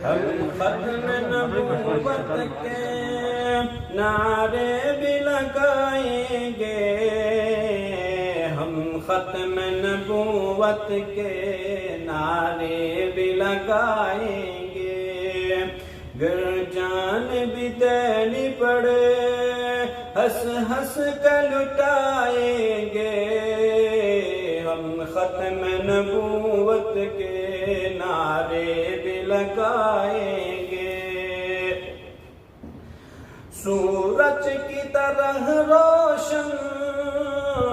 ہم ختم نبوت کے نعرے بھی لگائیں گے، ہم ختم نبوت کے نعرے بھی لگائیں گے، گر جان بھی دینی پڑے ہنس ہنس کر لٹائیں گے، ہم ختم نبوت کے نعرے بھی لگائیں گے۔ سورج کی طرح روشن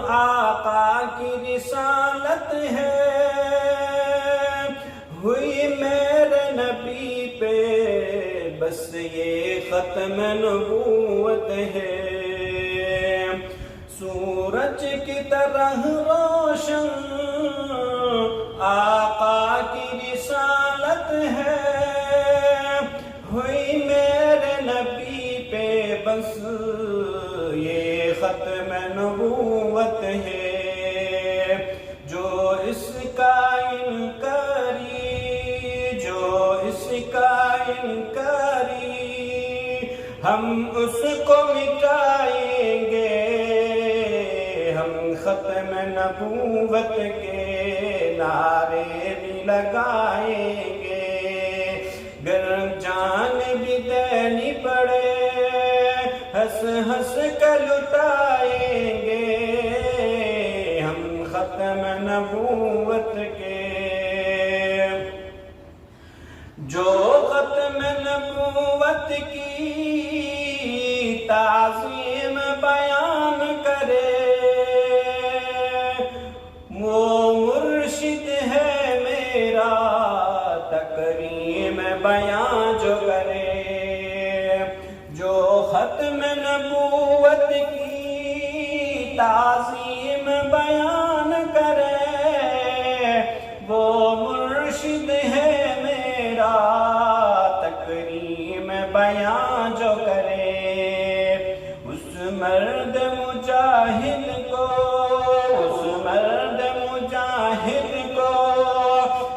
آقا کی رسالت ہے، ہوئی میرے نبی پہ بس یہ ختم نبوت ہے۔ سورج کی طرح روشن آقا کی رسالت ہے، ہوئی میرے نبی پہ بس یہ ختم نبوت ہے۔ جو اس کا انکاری، جو اس کا انکاری، ہم اس کو مٹائیں گے، ہم ختم نبوت کے نعرے بھی لگائیں گے، گر جان بھی دینی پڑے ہنس ہنس کر لٹائیں گے، ہم ختم نبوت کے۔ جو ختم نبوت کی تعظیم بیان کرے، وہ مرشد ہے میرا تکریم بیان جو کرے۔ جو ختم نبوت کی تعظیم بیان کرے، وہ مرشد ہے میرا تکریم بیان جو کرے۔ اس مرد مجاہد کو، اس مرد مجاہد کو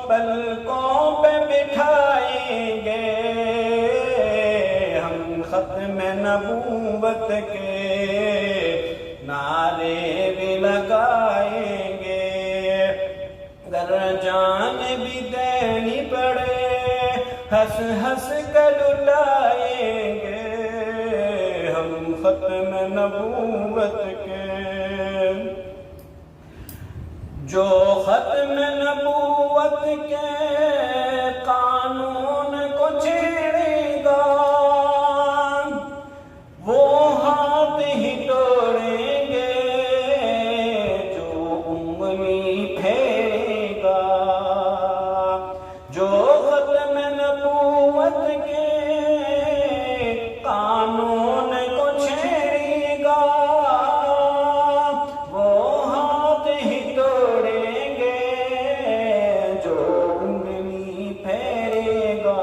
پلکوں پہ بٹھائیں گے، ہم ختم نبوت کے نعرے بھی لگائیں گے، گر جان بھی دینی پڑے ہنس ہنس کر لٹائیں گے، ہم ختم نبوت کے۔ جو ختم نبوت کے قانون کو چھیڑے گا، وہ ہاتھ ہی توڑیں گے جو انگلی پھیرے گا۔ جو ختم نبوت کے قانون کو چھیڑے گا، وہ ہاتھ ہی توڑیں گے جو انگلی پھیرے گا۔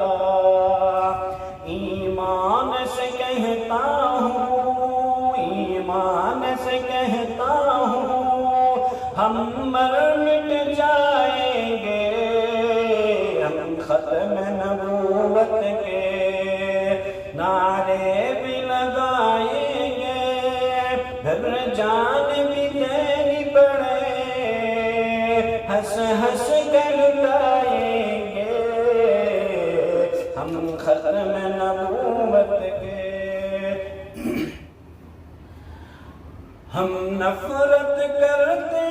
ایمان سے کہتا ہوں، ایمان سے کہتا ہوں، ہم مر مٹ جائیں گے، ہم ختم نبوت کے نعرے بھی لگائیں گے، گر جان بھی دینی پڑے ہنس ہنس کر لٹائیں گے، ہم ختم نبوت کے۔ ہم نفرت کرتے